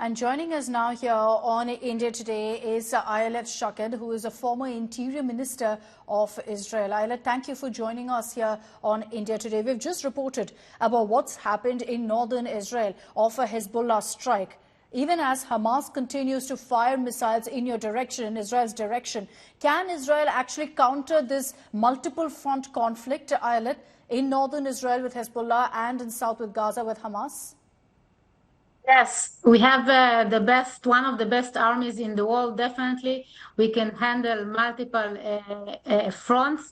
And joining us now here on India Today is Ayelet, who is a former Interior Minister of Israel. Ayelet, thank you for joining us here on India Today. We've just reported about what's happened in northern Israel of a Hezbollah strike. Even as Hamas continues to fire missiles in your direction, in Israel's direction, can Israel actually counter this multiple front conflict, Ayelet, in northern Israel with Hezbollah and in south with Gaza with Hamas? Yes, we have one of the best armies in the world. Definitely, we can handle multiple fronts.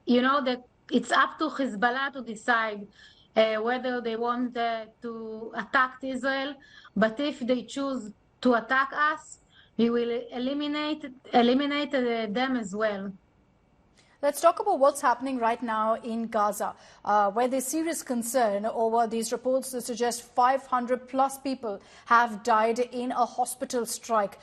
You know that it's up to Hezbollah to decide whether they want to attack Israel. But if they choose to attack us, we will eliminate them as well. Let's talk about what's happening right now in Gaza, where there's serious concern over these reports that suggest 500 plus people have died in a hospital strike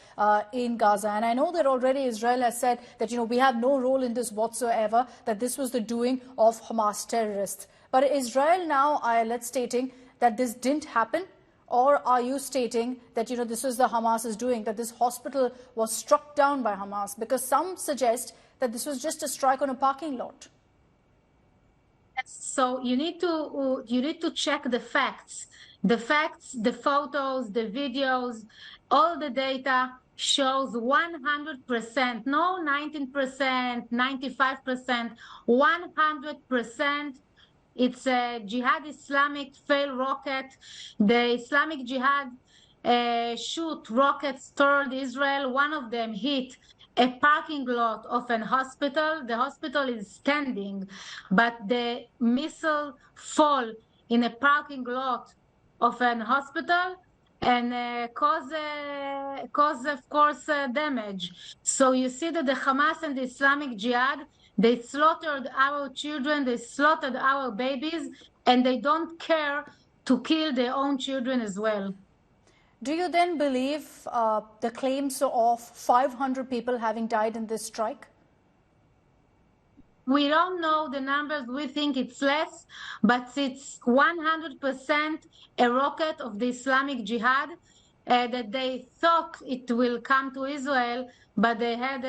in Gaza. And I know that already Israel has said that, we have no role in this whatsoever, that this was the doing of Hamas terrorists. But Israel now, Ayelet, stating that this didn't happen? Or are you stating that, this was the Hamas's doing, that this hospital was struck down by Hamas? Because some suggest that this was just a strike on a parking lot. So you need to check the facts, the photos, the videos, all the data shows 100%, no 19%, 95%, 100%. It's a Jihad Islamic failed rocket. The Islamic Jihad shoot rockets toward Israel. One of them hit a parking lot of an hospital. The hospital is standing, but the missile fall in a parking lot of an hospital and cause, of course, damage. So you see that the Hamas and the Islamic Jihad, they slaughtered our children, they slaughtered our babies, and they don't care to kill their own children as well. Do you then believe the claims of 500 people having died in this strike? We don't know the numbers. We think it's less, but it's 100% a rocket of the Islamic Jihad that they thought it will come to Israel, but they had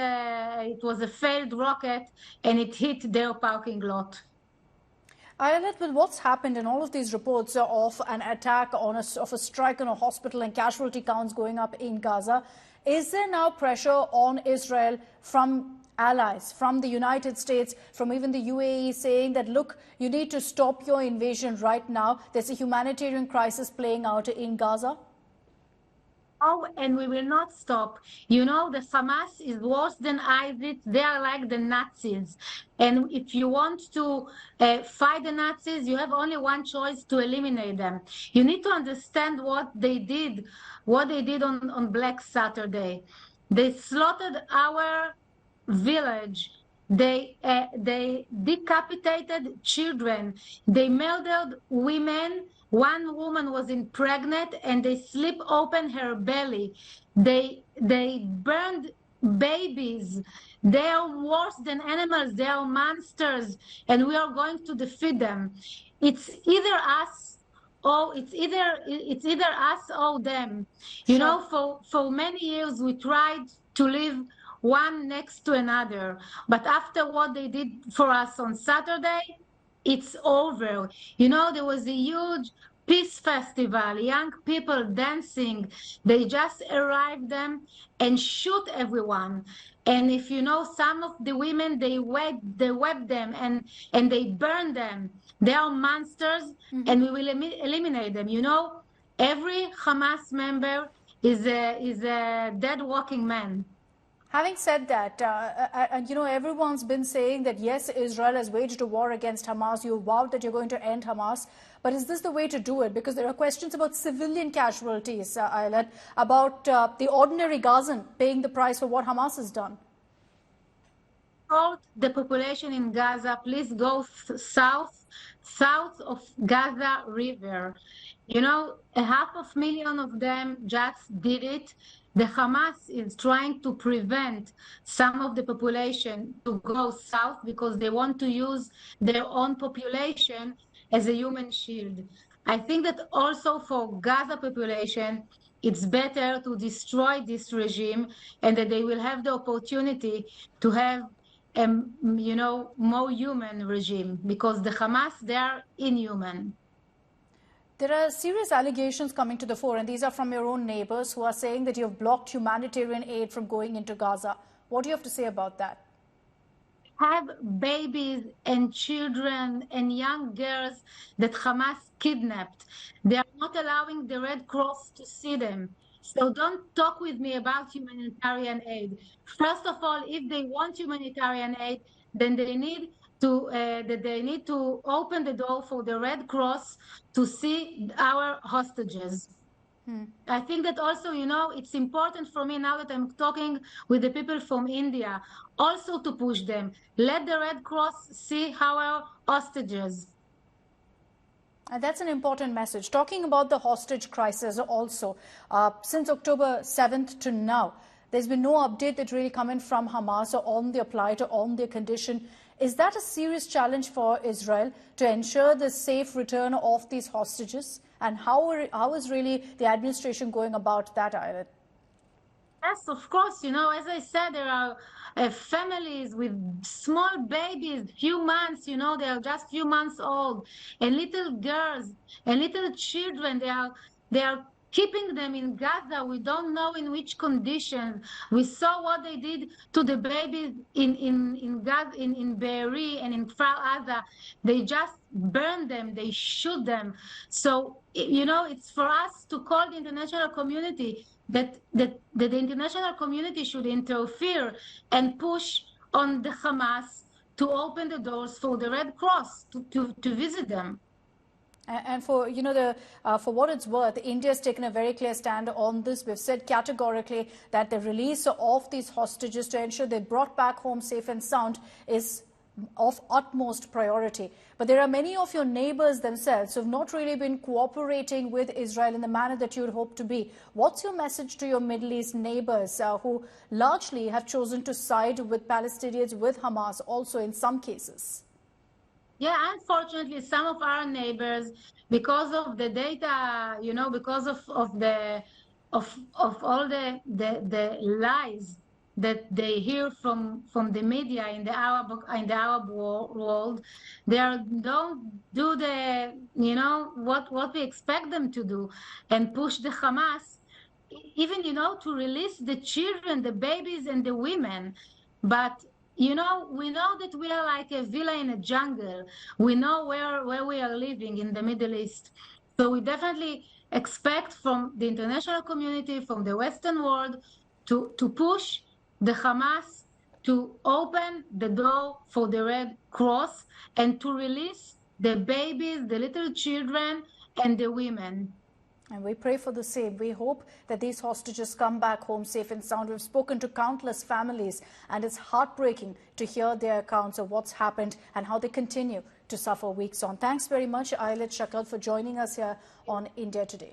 it was a failed rocket and it hit their parking lot. Ayelet, with what's happened in all of these reports of an attack of a strike on a hospital and casualty counts going up in Gaza, is there now pressure on Israel from allies, from the United States, from even the UAE saying that, look, you need to stop your invasion right now. There's a humanitarian crisis playing out in Gaza? Oh, and we will not stop. The Hamas is worse than ISIS. They are like the Nazis. And if you want to fight the Nazis, you have only one choice: to eliminate them. You need to understand what they did on Black Saturday. They slaughtered our village. They decapitated children. They murdered women. One woman was pregnant and they slit open her belly. They burned babies. They are worse than animals. They are monsters, and we are going to defeat them. It's either us or them. For many years we tried to live one next to another, but after what they did for us on Saturday, it's over. There was a huge peace festival, young people dancing. They just arrived them and shoot everyone. And if some of the women, they whipped them and they burned them. They are monsters, and we will eliminate them. Every Hamas member is a dead walking man. Having said that, everyone's been saying that, yes, Israel has waged a war against Hamas. You vowed that you're going to end Hamas. But is this the way to do it? Because there are questions about civilian casualties, Ayelet, about the ordinary Gazan paying the price for what Hamas has done. The population in Gaza, please go south of Gaza River. 500,000 of them just did it. The Hamas is trying to prevent some of the population to go south because they want to use their own population as a human shield. I think that also for Gaza population, it's better to destroy this regime, and that they will have the opportunity to have more human regime, because the Hamas, they are inhuman. There are serious allegations coming to the fore, and these are from your own neighbors who are saying that you have blocked humanitarian aid from going into Gaza. What do you have to say about that? Have babies and children and young girls that Hamas kidnapped. They are not allowing the Red Cross to see them. So don't talk with me about humanitarian aid. First of all, if they want humanitarian aid, then they need to open the door for the Red Cross to see our hostages. I think that also, it's important for me now that I'm talking with the people from India, also to push them. Let the Red Cross see our hostages. And that's an important message. Talking about the hostage crisis also, since October 7th to now, there's been no update that really come in from Hamas on their plight or on their condition. Is that a serious challenge for Israel to ensure the safe return of these hostages? And how is really the administration going about that, Ayelet? Yes, of course. As I said, there are families with small babies, few months, they are just few months old, and little girls and little children. They are keeping them in Gaza. We don't know in which conditions. We saw what they did to the babies in Gaza, in Be'eri and in Gaza. They just burn them. They shoot them. So it's for us to call the international community that the international community should interfere and push on the Hamas to open the doors for the Red Cross to visit them. And for for what it's worth, India has taken a very clear stand on this. We've said categorically that the release of these hostages to ensure they're brought back home safe and sound is of utmost priority. But there are many of your neighbors themselves who have not really been cooperating with Israel in the manner that you would hope to be. What's your message to your Middle East neighbors who largely have chosen to side with Palestinians, with Hamas also in some cases? Yeah, unfortunately, some of our neighbors, because of the data, because of all the lies that they hear from the media in the Arab world, don't do what we expect them to do, and push the Hamas, even to release the children, the babies, and the women. But we know that we are like a villa in a jungle. We know where we are living in the Middle East. So we definitely expect from the international community, from the Western world, to push the Hamas to open the door for the Red Cross and to release the babies, the little children, and the women. And we pray for the same. We hope that these hostages come back home safe and sound. We've spoken to countless families, and it's heartbreaking to hear their accounts of what's happened and how they continue to suffer weeks on. Thanks very much, Ayelet Shakal, for joining us here on India Today.